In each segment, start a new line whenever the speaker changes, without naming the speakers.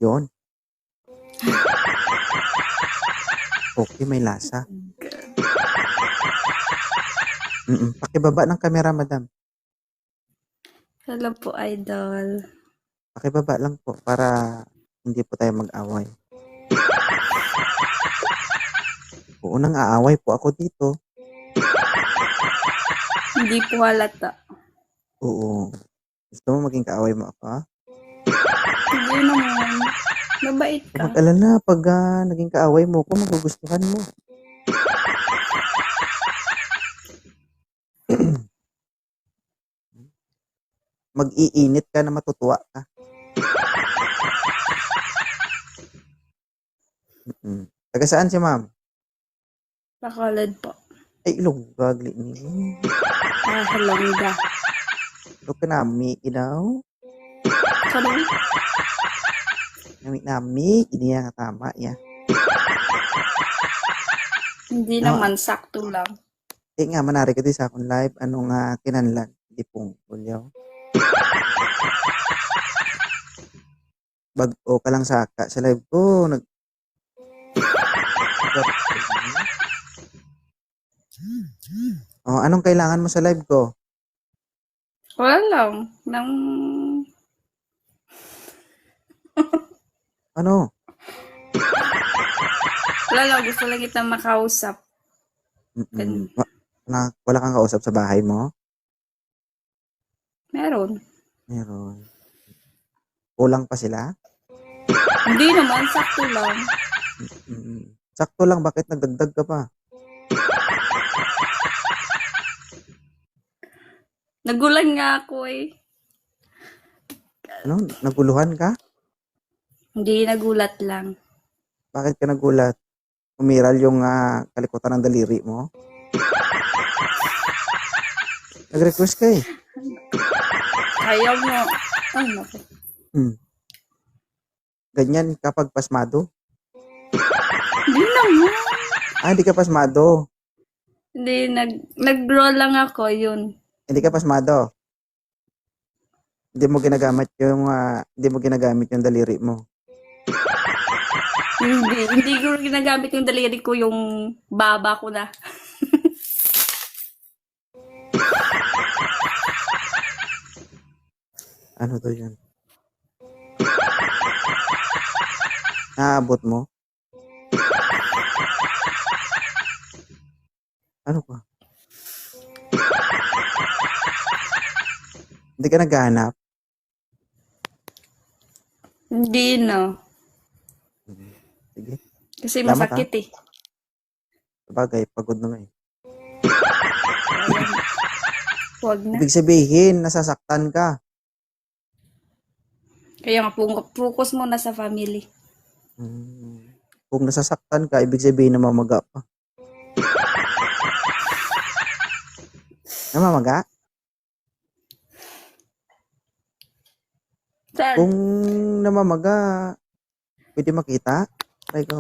Yun. Okay, may lasa. Pakibaba ng kamera, madam.
Hello po, idol.
Pakibaba lang po para hindi po tayo mag-away. Oo, nang aaway po ako dito.
Hindi po halata.
Oo. Gusto mo maging kaaway mo ako, ha?
Hindi naman. Mabait ka.
Mag-alala, pag naging kaaway mo ko, magugustuhan mo. Mag-iinit ka na matutuwa ka. Taga saan si ma'am?
Bacolod po.
Ay, ilugag ni.
Halongga.
Lo nami, inaw.
Sorry.
Nami, ini yang tama ya.
Hindi naman, sakto lang.
Nga, manari ka din sa akong live. Anong kinanlan? Di pong ulyaw. Bag-o ka lang sa live ko. Anong kailangan mo sa live ko?
Wala lang.
Ano?
Wala lang. Gusto lang kita makausap.
Wala kang kausap sa bahay mo?
Meron.
Kulang pa sila?
Hindi naman, sakto lang.
Sakto lang, bakit nagdagdag ka pa?
Nagulan nga ako eh.
Ano? Naguluhan ka?
Hindi, nagulat lang.
Bakit ka nagulat? Umiral yung kalikutan ng daliri mo? Nag-request ka eh.
Ayaw mo. Ay, naku.
Ganyan kapag pasmado?
Hindi naman.
Hindi ka pasmado.
Hindi, nag-roll lang ako, yun.
Hindi ka pasmado. Hindi mo ginagamit yung daliri mo.
Hindi ko ginagamit yung daliri ko, yung baba ko na.
Ano to yun? Naabot mo? Ano pa? Hindi ka naghahanap?
Hindi na.
Sige.
Kasi masakit eh.
Sabagay, pagod naman eh.
Huwag na.
Ibig sabihin, nasasaktan ka.
Kaya nga, focus mo na sa family.
Kung nasasaktan ka, ibig sabihin namamaga pa. Namamaga?
Saan?
Kung namamaga, pwede makita? Like,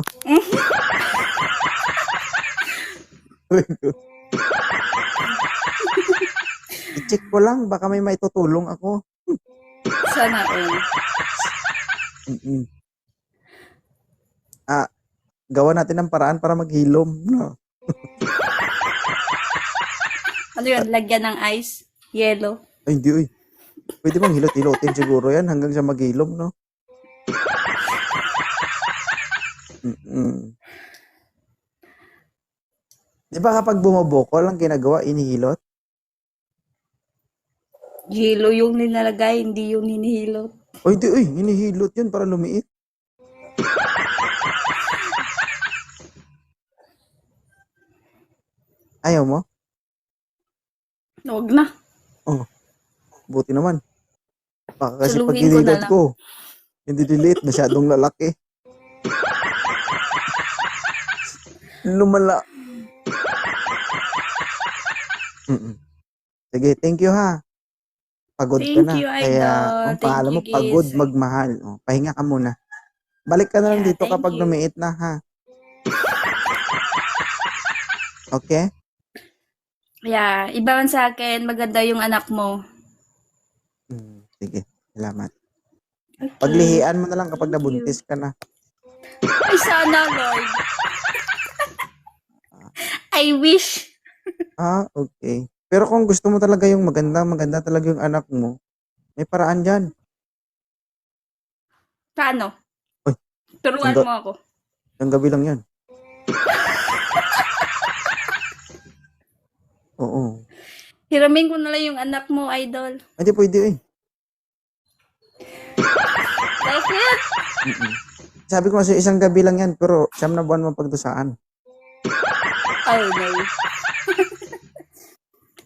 I-check ko lang, baka may maitutulong ako.
Sana eh.
Gawa natin ng paraan para maghilom, no?
Ano yun? Lagyan ng ice? Yellow?
Ay, hindi, uy. Pwede bang hilot-hilotin siguro yan hanggang siya maghilom, no? Di ba kapag bumabokol, ang ginagawa, inihilot?
Hilo yung nilalagay, hindi yung hinihilot.
Ay, di, uy, inihilot yun para lumiit. Ayaw mo?
Huwag na.
Buti naman. Baka kasi pag
Suluhin ko na
hinilot
lang.
ko, hindi delete, masyadong lalaki. Lumala. Sige, thank you ha. Pagod ka
Thank
na.
you,
Kaya
idol.
ang
Thank
pangalan
you,
mo, pagod
guys.
magmahal. Pahinga ka muna. Balik ka na lang
Yeah,
dito
thank
kapag
you.
lumiit na ha. Okay?
Yeah, iba man sa akin, maganda yung anak mo.
Sige, salamat.
Okay.
Paglihian mo na lang kapag
Thank you.
nabuntis ka na.
Ay, sana, Lord. I wish.
Okay. Pero kung gusto mo talaga yung maganda talaga yung anak mo, may paraan dyan.
Paano?
Uy,
Turuan
isang,
mo ako.
isang gabi lang yan. Oo.
Hiramin ko na lang yung anak mo, idol.
Hindi pwede eh.
Bakit?
Mm-mm. Sabi ko kasi isang gabi lang yan, pero 9 na buwan mo pagdusaan.
Oh, no.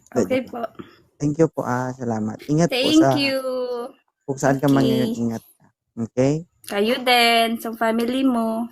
Okay po.
Thank you po. Salamat. Ingat po
Thank you.
kung saan ka man
Okay.
ngayon, ingat ka. Okay?
Kayo din, sa family mo.